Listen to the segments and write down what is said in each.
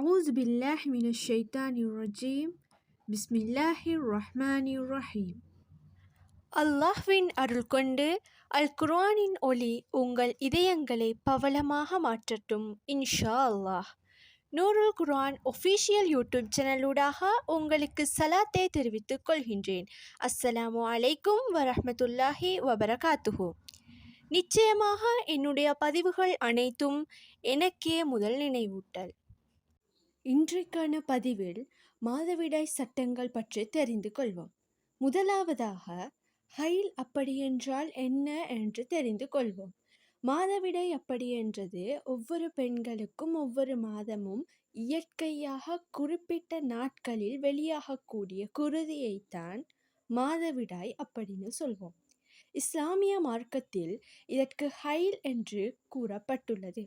أعوذ بالله من الشيطان الرجيم بسم الله الرحمن الرحيم. அல்லாஹ்வின் அருள் கொண்டு அல் குர்ஆனின் ஒளி உங்கள் இதயங்களை பவளமாக மாற்றட்டும் இன்ஷா அல்லாஹ். நூருல் குர்ஆன் ஒஃபிஷியல் யூடியூப் சேனலூடாக உங்களுக்கு சலாத்தை தெரிவித்துக் கொள்கின்றேன். அஸ்ஸலாமு அலைக்கும் வரஹ்மத்துல்லாஹி வபரகாத்துஹு. நிச்சயமாக என்னுடைய பதிவுகள் அனைத்தும் எனக்கே முதல் நினைவூட்டல். இன்றைக்கான பதிவில் மாதவிடாய் சட்டங்கள் பற்றி தெரிந்து கொள்வோம். முதலாவதாக ஹைல் அப்படியென்றால் என்ன என்று தெரிந்து கொள்வோம். மாதவிடாய் அப்படியென்றது ஒவ்வொரு பெண்களுக்கும் ஒவ்வொரு மாதமும் இயற்கையாக குறிப்பிட்ட நாட்களில் வெளியாகக்கூடிய குருதியைத்தான் மாதவிடாய் அப்படின்னு சொல்வோம். இஸ்லாமிய மார்க்கத்தில் இதற்கு ஹைல் என்று கூறப்பட்டுள்ளது.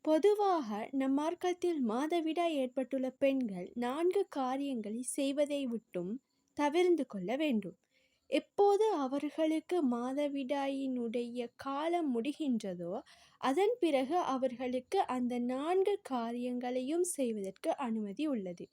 பொதுவாக நம் மார்க்கத்தில் மாதவிடாய் ஏற்பட்டுள்ள பெண்கள் 4 காரியங்களை செய்வதை விட்டும் தவிர்ந்து கொள்ள வேண்டும். எப்போது அவர்களுக்கு மாதவிடாயினுடைய காலம் முடிகின்றதோ அதன் பிறகு அவர்களுக்கு அந்த 4 காரியங்களையும் செய்வதற்கு அனுமதி உள்ளது.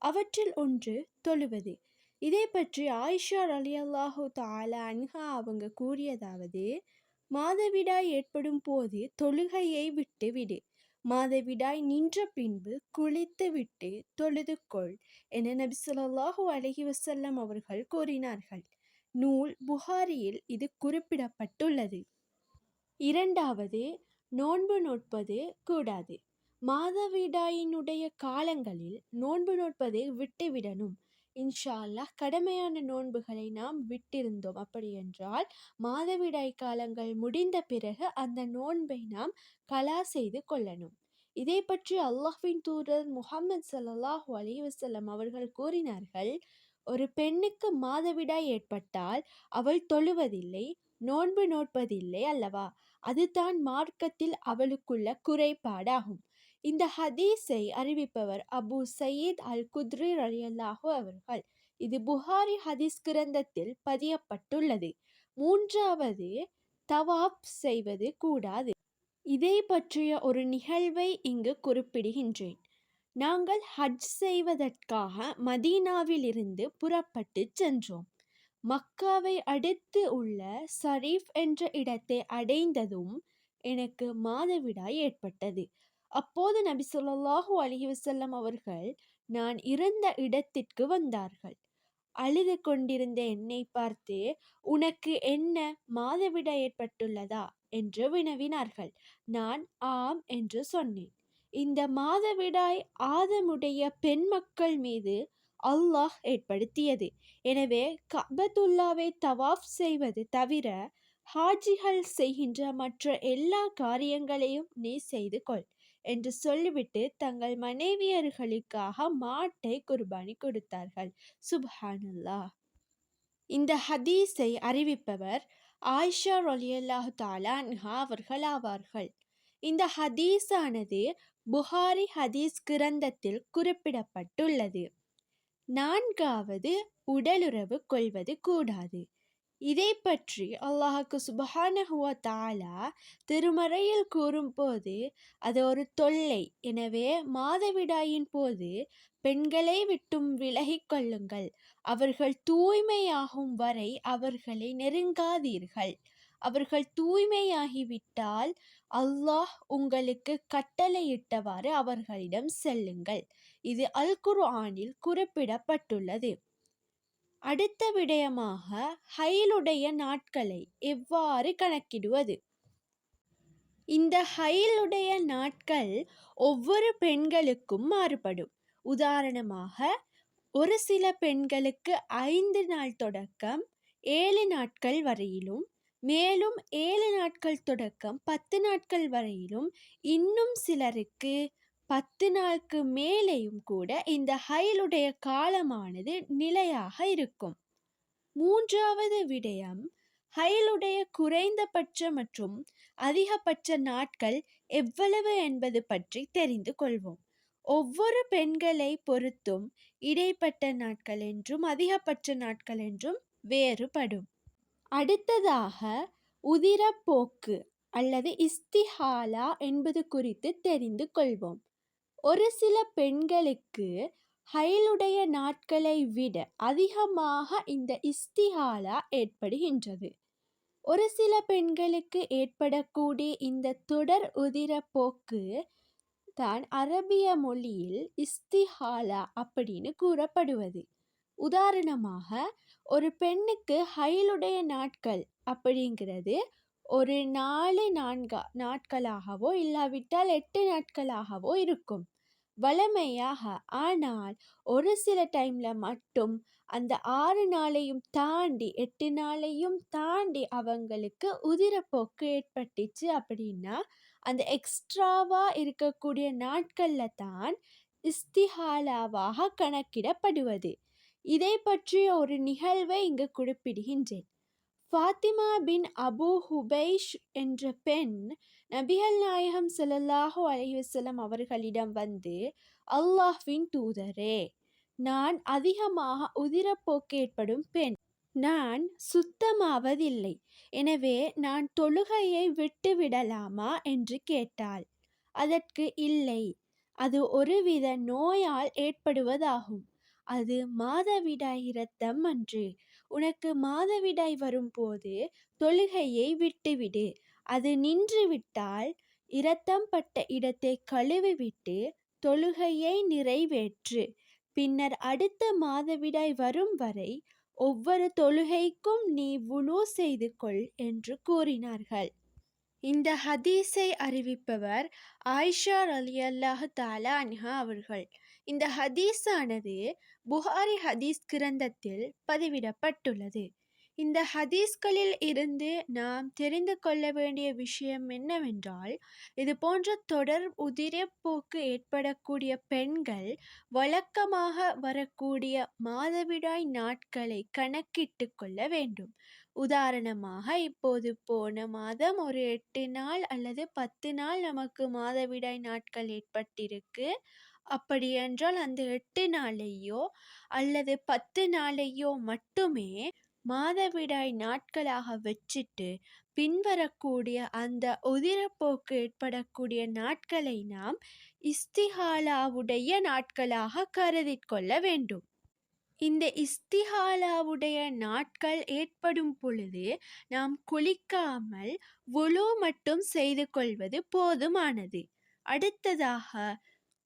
அவற்றில் ஒன்று தொழுவது. இதை பற்றி ஆயிஷா ரலியல்லாஹு தஆலா அன்ஹா அவங்க கூறியதாவது, மாதவிடாய் ஏற்படும் போது தொழுகையை விட்டு விடு, மாதவிடாய் நின்ற பின்பு குளித்து விட்டு தொழுது கொள் என நபி ஸல்லல்லாஹு அலைஹி வஸல்லம் அவர்கள் கூறினார்கள். நூல் புகாரியில் இது குறிப்பிடப்பட்டுள்ளது. இரண்டாவது, நோன்பு நோட்பது கூடாது. மாதவிடாயினுடைய காலங்களில் நோன்பு நோட்பதை விட்டுவிடணும். இன்ஷா அல்லாஹ் கடமையான நோன்புகளை நாம் விட்டிருந்தோம் அப்படி என்றால் மாதவிடாய் காலங்கள் முடிந்த பிறகு அந்த நோன்பை நாம் கலா செய்து கொள்ளணும். இதை பற்றி அல்லாஹ்வின் தூதர் முஹம்மது ஸல்லல்லாஹு அலைஹி வஸல்லம் அவர்கள் கூறினார்கள், ஒரு பெண்ணுக்கு மாதவிடாய் ஏற்பட்டால் அவள் தொழுவதில்லை, நோன்பு நோட்பதில்லை அல்லவா, அதுதான் மார்க்கத்தில் அவளுக்குள்ள குறைபாடாகும். இந்த ஹதீஸை அறிவிப்பவர் அபு சயீத் அல் குத்ரி ரலியல்லாஹு அவர்கள். இது புகாரி ஹதீஸ் கிரந்தத்தில் பதியப்பட்டுள்ளது. மூன்றாவது, தவாப் செய்வது கூடாது. இதை பற்றிய ஒரு நிகழ்வை இங்கு குறிப்பிடுகின்றேன். நாங்கள் ஹஜ் செய்வதற்காக மதீனாவில் இருந்து புறப்பட்டு சென்றோம். மக்காவை அடுத்து உள்ள ஸரீஃப் என்ற இடத்தை அடைந்ததும் எனக்கு மாதவிடாய் ஏற்பட்டது. அப்போது நபி ஸல்லல்லாஹு அலைஹி வஸல்லம் அவர்கள் நான் இருந்த இடத்திற்கு வந்தார்கள். அழுது கொண்டிருந்த என்னை பார்த்து, உனக்கு என்ன மாதவிடாய் ஏற்பட்டுள்ளதா என்று வினவினார்கள். நான் ஆம் என்று சொன்னேன். இந்த மாதவிடாய் ஆதமுடைய பெண் மக்கள் மீது அல்லாஹ் ஏற்படுத்தியது. எனவே கஅபத்துல்லாவை தவாஃப் செய்வது தவிர ஹாஜிகள் செய்கின்ற மற்ற எல்லா காரியங்களையும் நீ செய்து கொள் என்று சொல்லிவிட்டு தங்கள் மனைவியர்களுக்காக மாட்டை குர்பானி கொடுத்தார்கள். சுப்ஹானல்லாஹ். இந்த ஹதீஸை அறிவிப்பவர் ஆயிஷா ரலியல்லாஹு தஆலா அன்ஹா அவர்கள் ஆவார்கள். இந்த ஹதீஸானது புகாரி ஹதீஸ் கிரந்தத்தில் குறிப்பிடப்பட்டுள்ளது. நான்காவது, உடலுறவு கொள்வது கூடாது. இதை பற்றி அல்லாஹ்வுக்கு சுப்ஹானஹு வ தஆலா திருமறையில் கூறும்போது அது ஒரு தொல்லை, எனவே மாதவிடாயின் போது பெண்களை விட்டும் விலகிக் கொள்ளுங்கள், அவர்கள் தூய்மையாகும் வரை அவர்களை நெருங்காதீர்கள், அவர்கள் தூய்மையாகிவிட்டால் அல்லாஹ் உங்களுக்கு கட்டளையிட்டவாறு அவர்களிடம் செல்லுங்கள். இது அல் குர்ஆனில் குறிப்பிடப்பட்டுள்ளது. அடுத்த விடயமாக ஹைலுடைய நாட்களை எவ்வாறு கணக்கிடுவது. இந்த ஹைலுடைய நாட்கள் ஒவ்வொரு பெண்களுக்கும் மாறுபடும். உதாரணமாக, ஒரு சில பெண்களுக்கு 5 நாள் தொடக்கம் 7 நாட்கள் வரையிலும், மேலும் 7 நாட்கள் தொடக்கம் 10 நாட்கள் வரையிலும், இன்னும் சிலருக்கு 10 நாளுக்கு மேலேயும் கூட இந்த ஹைலுடைய காலமானது நிலையாக இருக்கும். மூன்றாவது விடயம், ஹைலுடைய குறைந்தபட்ச மற்றும் அதிகபட்ச நாட்கள் எவ்வளவு என்பது பற்றி தெரிந்து கொள்வோம். ஒவ்வொரு பெண்களை பொறுத்தும் இடைப்பட்ட நாட்கள் என்றும் அதிகபட்ச நாட்கள் என்றும் வேறுபடும். அடுத்ததாக, உதிரப்போக்கு அல்லது இஸ்திஹாலா என்பது குறித்து தெரிந்து கொள்வோம். ஒரு சில பெண்களுக்கு ஹைலுடைய நாட்களை விட அதிகமாக இந்த இஸ்திஹாலா ஏற்படுகின்றது. ஒரு சில பெண்களுக்கு ஏற்படக்கூடிய இந்த தொடர் உதிர போக்கு தான் அரபிய மொழியில் இஸ்திஹாலா அப்படின்னு கூறப்படுவது. உதாரணமாக, ஒரு பெண்ணுக்கு ஹைலுடைய நாட்கள் அப்படிங்கிறது ஒரு 4 நாட்களாகவோ இல்லாவிட்டால் 8 நாட்களாகவோ இருக்கும் வழமையாக. ஆனால் ஒரு சில டைம்ல மட்டும் அந்த 6 நாளையும் தாண்டி 8 நாளையும் தாண்டி அவங்களுக்கு உதிரப்போக்கு ஏற்பட்டுச்சு அப்படின்னா அந்த எக்ஸ்ட்ராவா இருக்கக்கூடிய நாட்கள்ல தான் இஸ்திஹாலாவாக கணக்கிடப்படுவது. இதை பற்றிய ஒரு நிகழ்வை இங்கு குறிப்பிடுகின்றேன். ஃபாத்திமா பின் அபு ஹுபைஷ் என்ற பெண் நபிகள் நாயகம் ஸல்லல்லாஹு அலைஹி வஸல்லம் அவர்களிடம் வந்து, அல்லாஹ்வின் தூதரே, நான் அதிகமாக உதிரப்போக்கு ஏற்படும் பெண். நான் சுத்தமாவதில்லை. எனவே நான் தொழுகையை விட்டுவிடலாமா என்று கேட்டாள். அதற்கு இல்லை, அது ஒருவித நோயால் ஏற்படுவதாகும். அது மாதவிடாய் இரத்தம் அன்று. உனக்கு மாதவிடாய் வரும்போது தொழுகையை விட்டுவிடு. அது நின்றுவிட்டால் இரத்தம் பட்ட இடத்தை கழுவிவிட்டு தொழுகையை நிறைவேற்று. பின்னர் அடுத்த மாதவிடாய் வரும் வரை ஒவ்வொரு தொழுகைக்கும் நீ வுலு செய்து கொள் என்று கூறினார்கள். இந்த ஹதீஸை அறிவிப்பவர் ஆயிஷா ரலியல்லாஹு தஆலா அன்ஹா அவர்கள். இந்த ஹதீஸானது புகாரி ஹதீஸ் கிரந்தத்தில் பதிவிடப்பட்டுள்ளது. இந்த ஹதீஸ்களில் இருந்து நாம் தெரிந்து கொள்ள வேண்டிய விஷயம் என்னவென்றால், இது போன்ற தொடர் உதிரப்போக்கு ஏற்படக்கூடிய பெண்கள் வழக்கமாக வரக்கூடிய மாதவிடாய் நாட்களை கணக்கிட்டு கொள்ள வேண்டும். உதாரணமாக, இப்போது போன மாதம் ஒரு 8 நாள் அல்லது 10 நாள் நமக்கு மாதவிடாய் நாட்கள் ஏற்பட்டிருக்கு. அப்படியென்றால் அந்த 8 நாளையோ அல்லது 10 நாளையோ மட்டுமே மாதவிடாய் நாட்களாக வச்சிட்டு பின்வரக்கூடிய அந்த உதிரப்போக்கு ஏற்படக்கூடிய நாட்களை நாம் இஸ்திஹாலாவுடைய நாட்களாக கருதி கொள்ள வேண்டும். இந்த இஸ்திஹாலாவுடைய நாட்கள் ஏற்படும் பொழுது நாம் குளிக்காமல் வுலு மட்டும் செய்து கொள்வது போதுமானது. அடுத்ததாக,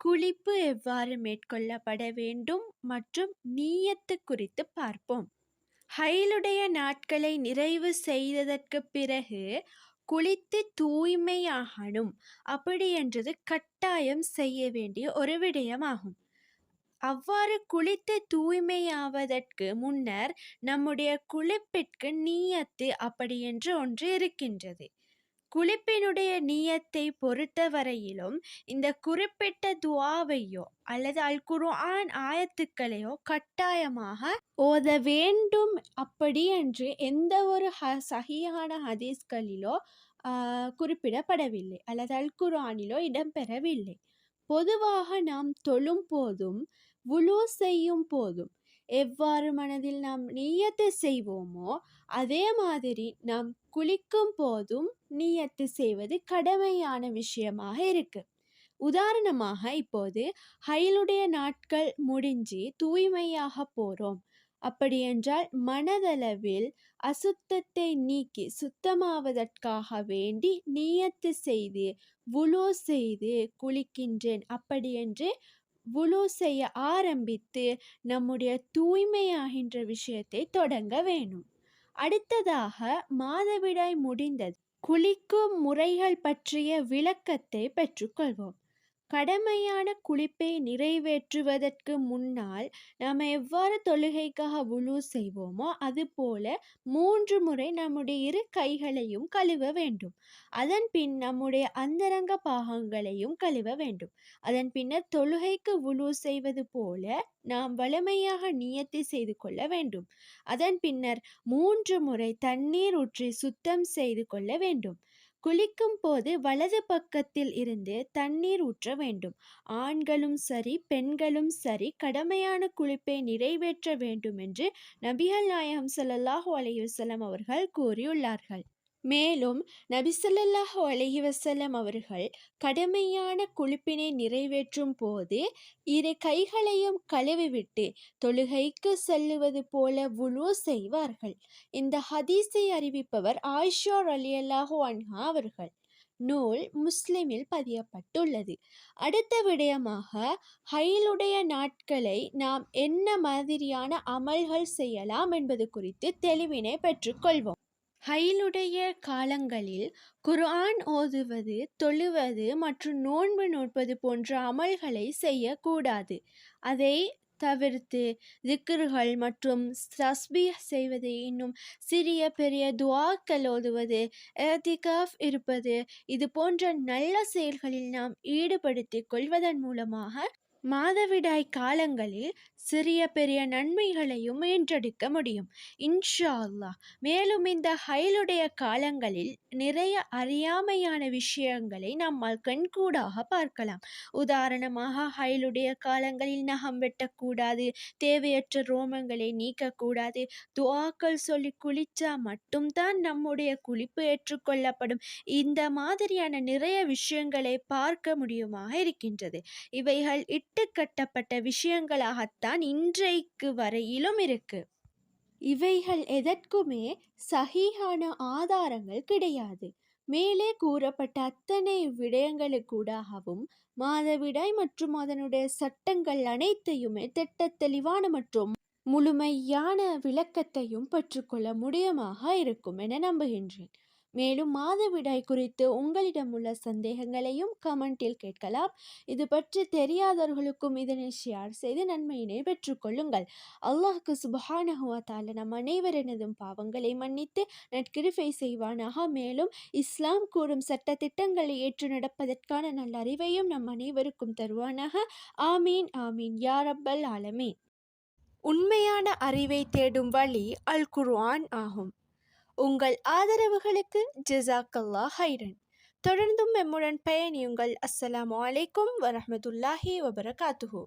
குளிப்பு எவ்வாறு மேற்கொள்ளப்பட வேண்டும் மற்றும் நீயத்து குறித்து பார்ப்போம். ஹைலுடைய நாட்களை நிறைவு செய்ததற்கு பிறகு குளித்து தூய்மையாகணும். அப்படி என்றது கட்டாயம் செய்ய வேண்டிய ஒரு விடயமாகும். அவ்வாறு குளித்து தூய்மையாவதற்கு முன்னர் நம்முடைய குளிப்பிற்கு நீயத்து அப்படி என்று ஒன்று இருக்கின்றது. குளிப்பினுடைய நீயத்தை பொறுத்தவரையிலும் இந்த குறிப்பிட்ட துஆவையோ அல்லது அல் குர்ஆன் ஆயத்துக்களையோ கட்டாயமாக ஓத வேண்டும் அப்படி என்று எந்த ஒரு சஹீஹான ஹதீஸ்களிலோ குறிப்பிடப்படவில்லை அல்லது அல் குர்ஆனிலோ இடம்பெறவில்லை. பொதுவாக நாம் தொழும் போதும் வுலு செய்யும் போதும் எவ்வாறு மனதில் நாம் நிய்யத்து செய்வோமோ அதே மாதிரி நாம் குளிக்கும் போதும் நிய்யத்து செய்வது கடமையான விஷயமாக இருக்கு. உதாரணமாக, இப்போது ஹைலுடைய நாட்கள் முடிஞ்சு தூய்மையாக போறோம். அப்படியென்றால் மனதளவில் அசுத்தத்தை நீக்கி சுத்தமாவதற்காக வேண்டி நிய்யத்து செய்து வுலு செய்து குளிக்கின்றேன் அப்படி என்று வுலு செய்ய ஆரம்பித்து நம்முடைய தூய்மையாகின்ற விஷயத்தை தொடங்க வேணும். அடுத்ததாக, மாதவிடாய் முடிந்தது குளிக்கும் முறைகள் பற்றிய விளக்கத்தை பெற்றுக்கொள்வோம். கடமையான குளிப்பை நிறைவேற்றுவதற்கு முன்னால் நாம் எவ்வாறு தொழுகைக்காக வுலு செய்வோமோ அதுபோல 3 முறை நம்முடைய 2 கைகளையும் கழுவ வேண்டும். அதன் பின் நம்முடைய அந்தரங்க பாகங்களையும் கழுவ வேண்டும். அதன் பின்னர் தொழுகைக்கு வுலு செய்வது போல நாம் வழமையாக நியத்து செய்து கொள்ள வேண்டும். அதன் பின்னர் 3 முறை தண்ணீர் ஊற்றி சுத்தம் செய்து கொள்ள வேண்டும். குளிக்கும் போது வலது பக்கத்தில் இருந்து தண்ணீர் ஊற்ற வேண்டும். ஆண்களும் சரி பெண்களும் சரி கடமையான குளிப்பை நிறைவேற்ற வேண்டும் என்று நபிகள் நாயகம் ஸல்லல்லாஹு அலைஹி வஸல்லம் அவர்கள் கூறியுள்ளார்கள். மேலும் நபி ஸல்லல்லாஹு அலைஹி வஸல்லம் அவர்கள் கடுமையான குளிப்பினை நிறைவேற்றும் போது இரு கைகளையும் கழுவிவிட்டு தொழுகைக்கு செல்லுவது போல வுலு செய்வார்கள். இந்த ஹதீஸை அறிவிப்பவர் ஆயிஷா ரலியல்லாஹு அன்ஹா அவர்கள். நூல் முஸ்லிமில் பதியப்பட்டுள்ளது. அடுத்த விடயமாக, ஹைலுடைய நாட்களை நாம் என்ன மாதிரியான அமல்கள் செய்யலாம் என்பது குறித்து தெளிவினை பெற்றுக்கொள்வோம். ஹைலுடைய காலங்களில் குர்ஆன் ஓதுவது, தொழுவது மற்றும் நோன்பு நோற்பது போன்ற அமல்களை செய்யக்கூடாது. அதை தவிர்த்து திக்ருகள் மற்றும் தஸ்பீஹ் செய்வது, இன்னும் சிறிய பெரிய துஆக்கள் ஓதுவது, இஅ்திகாஃப் இருப்பது, இது போன்ற நல்ல செயல்களில் நாம் ஈடுபடுத்திக் கொள்வதன் மூலமாக மாதவிடாய் காலங்களில் சிறிய பெரிய நன்மைகளையும் வென்றெடுக்க முடியும் இன்ஷா அல்லாஹ். மேலும் இந்த ஹைலுடைய காலங்களில் நிறைய அறியாமையான விஷயங்களை நம்மால் கண்கூடாக பார்க்கலாம். உதாரணமாக, ஹைலுடைய காலங்களில் நகம் வெட்டக்கூடாது, தேவையற்ற ரோமங்களை நீக்கக்கூடாது, துஆக்கள் சொல்லி குளிச்சா மட்டும்தான் நம்முடைய குளிப்பு ஏற்றுக்கொள்ளப்படும், இந்த மாதிரியான நிறைய விஷயங்களை பார்க்க முடியுமாக இருக்கின்றது. இவைகள் இட்டுக்கட்டப்பட்ட விஷயங்களாகத்தான் இன்றைக்கு வரையிலும் இருக்கு. இவைகள் எதற்குமே சஹீஹான ஆதாரங்கள் கிடையாது. மேலே கூறப்பட்ட அத்தனை விடயங்களுக்கூடாகவும் மாதவிடாய் மற்றும் அதனுடைய சட்டங்கள் அனைத்தையுமே திட்டத் தெளிவான மற்றும் முழுமையான விளக்கத்தையும் பெற்றுக்கொள்ள முடியுமாக இருக்கும் என நம்புகின்றேன். மேலும் மாதவிடாய் குறித்து உங்களிடம் உள்ள சந்தேகங்களையும் கமெண்டில் கேட்கலாம். இது பற்றி தெரியாதவர்களுக்கும் இதனை ஷேர் செய்து நன்மையினை பெற்றுக்கொள்ளுங்கள். அல்லாஹ்க்கு சுப்ஹானஹு வ தஆலா நம் அனைவரினதும் பாவங்களை மன்னித்து நற்கிருபை செய்வானாக. மேலும் இஸ்லாம் கூறும் சட்ட திட்டங்களை ஏற்று நடப்பதற்கான நல்ல அறிவையும் நம் அனைவருக்கும் தருவானாக. ஆமீன் ஆமீன் யா ரப்பல் ஆலமீன். உண்மையான அறிவை தேடும் வழி அல் குர்ஆன் ஆகும். உங்கள் ஆதரவுகளுக்கு ஜஸாக்கல்லாஹ் ஹைரன். தொடர்ந்தும் எம்முடன் பயணியுங்கள். அஸ்ஸலாமு அலைக்கும் வரஹ்மத்துல்லாஹி வபரகாத்துஹு.